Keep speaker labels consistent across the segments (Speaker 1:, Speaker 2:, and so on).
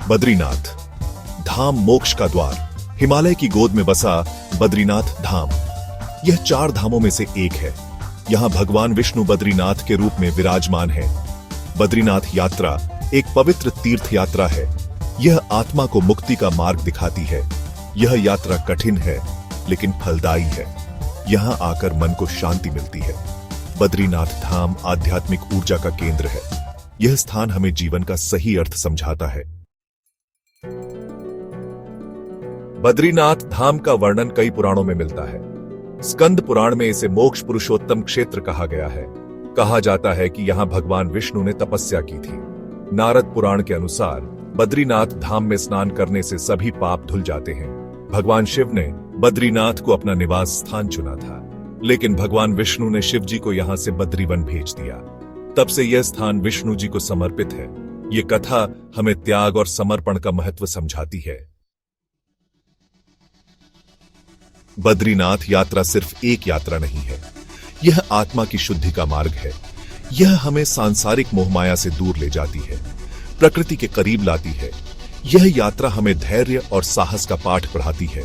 Speaker 1: बद्रीनाथ धाम मोक्ष का द्वार। हिमालय की गोद में बसा बद्रीनाथ धाम यह 4 धामों में से एक है। यहां भगवान विष्णु बद्रीनाथ के रूप में विराजमान है। बद्रीनाथ यात्रा एक पवित्र तीर्थ यात्रा है। यह आत्मा को मुक्ति का मार्ग दिखाती है। यह यात्रा कठिन है लेकिन फलदायी है। यहां आकर मन को शांति मिलती है। बद्रीनाथ धाम आध्यात्मिक ऊर्जा का केंद्र है। यह स्थान हमें जीवन का सही अर्थ समझाता है। बद्रीनाथ धाम का वर्णन कई पुराणों में मिलता है। स्कंद पुराण में इसे मोक्ष पुरुषोत्तम क्षेत्र कहा गया है। कहा जाता है कि यहां भगवान विष्णु ने तपस्या की थी। नारद पुराण के अनुसार बद्रीनाथ धाम में स्नान करने से सभी पाप धुल जाते हैं। भगवान शिव ने बद्रीनाथ को अपना निवास स्थान चुना था, लेकिन भगवान विष्णु ने शिव जी को यहां से बद्रीवन भेज दिया। तब से यह स्थान विष्णु जी को समर्पित है। ये कथा हमें त्याग और समर्पण का महत्व समझाती है। बद्रीनाथ यात्रा सिर्फ एक यात्रा नहीं है, यह आत्मा की शुद्धि का मार्ग है। यह हमें सांसारिक मोहमाया से दूर ले जाती है, प्रकृति के करीब लाती है। यह यात्रा हमें धैर्य और साहस का पाठ पढ़ाती है।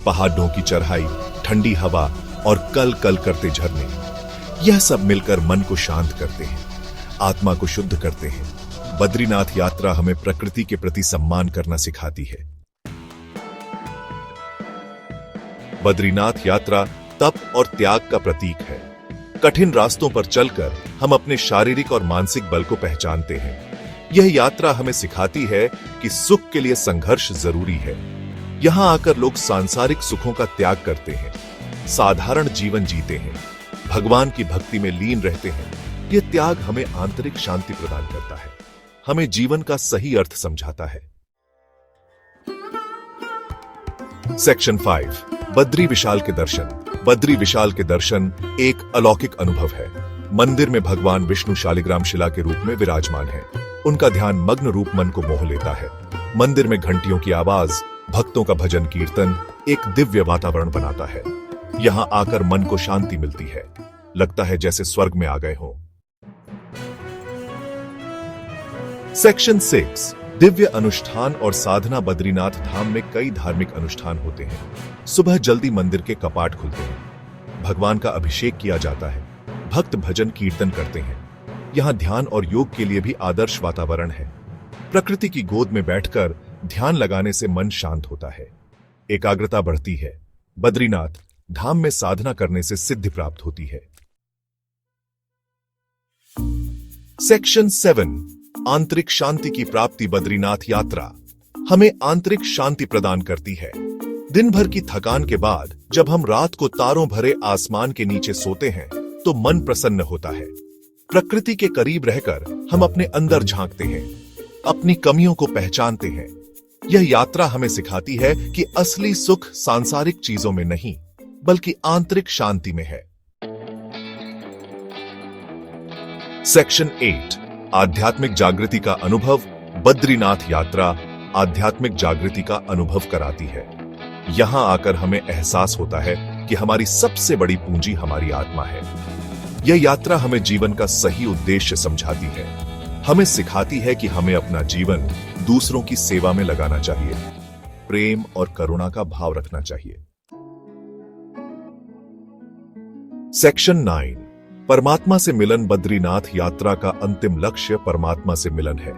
Speaker 1: पहाड़ों की चढ़ाई, ठंडी हवा और कल कल करते झरने, यह सब मिलकर मन को शांत करते हैं, आत्मा को शुद्ध करते हैं। बद्रीनाथ यात्रा हमें प्रकृति के प्रति सम्मान करना सिखाती है। बद्रीनाथ यात्रा तप और त्याग का प्रतीक है। कठिन रास्तों पर चलकर हम अपने शारीरिक और मानसिक बल को पहचानते हैं। यह यात्रा हमें सिखाती है कि सुख के लिए संघर्ष जरूरी है। यहां आकर लोग सांसारिक सुखों का त्याग करते हैं, साधारण जीवन जीते हैं, भगवान की भक्ति में लीन रहते हैं। यह त्याग हमें आंतरिक शांति प्रदान करता है, हमें जीवन का सही अर्थ समझाता है। सेक्शन 5 बद्री विशाल के दर्शन। बद्री विशाल के दर्शन एक अलौकिक अनुभव है। मंदिर में भगवान विष्णु शालिग्राम शिला के रूप में विराजमान है। उनका ध्यान मग्न रूप मन को मोह लेता है। मंदिर में घंटियों की आवाज, भक्तों का भजन कीर्तन एक दिव्य वातावरण बनाता है। यहां आकर मन को शांति मिलती है, लगता है जैसे स्वर्ग में आ गए हों। सेक्शन 6 दिव्य अनुष्ठान और साधना। बद्रीनाथ धाम में कई धार्मिक अनुष्ठान होते हैं। सुबह जल्दी मंदिर के कपाट खुलते हैं, भगवान का अभिषेक किया जाता है, भक्त भजन कीर्तन करते हैं। यहां ध्यान और योग के लिए भी आदर्श वातावरण है। प्रकृति की गोद में बैठकर ध्यान लगाने से मन शांत होता है, एकाग्रता बढ़ती है। बद्रीनाथ धाम में साधना करने से सिद्धि प्राप्त होती है। सेक्शन 7 आंतरिक शांति की प्राप्ति। बद्रीनाथ यात्रा हमें आंतरिक शांति प्रदान करती है। दिन भर की थकान के बाद जब हम रात को तारों भरे आसमान के नीचे सोते हैं तो मन प्रसन्न होता है। प्रकृति के करीब रहकर हम अपने अंदर झांकते हैं, अपनी कमियों को पहचानते हैं। यह यात्रा हमें सिखाती है कि असली सुख सांसारिक चीजों में नहीं बल्कि आंतरिक शांति में है। सेक्शन 8 आध्यात्मिक जागृति का अनुभव। बद्रीनाथ यात्रा आध्यात्मिक जागृति का अनुभव कराती है। यहां आकर हमें एहसास होता है कि हमारी सबसे बड़ी पूंजी हमारी आत्मा है। यह यात्रा हमें जीवन का सही उद्देश्य समझाती है, हमें सिखाती है कि हमें अपना जीवन दूसरों की सेवा में लगाना चाहिए, प्रेम और करुणा का भाव रखना चाहिए। सेक्शन 9 परमात्मा से मिलन। बद्रीनाथ यात्रा का अंतिम लक्ष्य परमात्मा से मिलन है।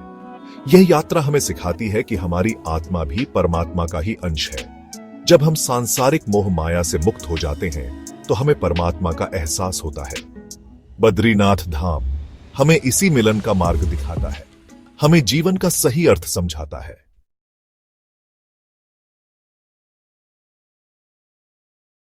Speaker 1: यह यात्रा हमें सिखाती है कि हमारी आत्मा भी परमात्मा का ही अंश है। जब हम सांसारिक मोह माया से मुक्त हो जाते हैं तो हमें परमात्मा का एहसास होता है। बद्रीनाथ धाम हमें इसी मिलन का मार्ग दिखाता है, हमें जीवन का सही अर्थ समझाता है।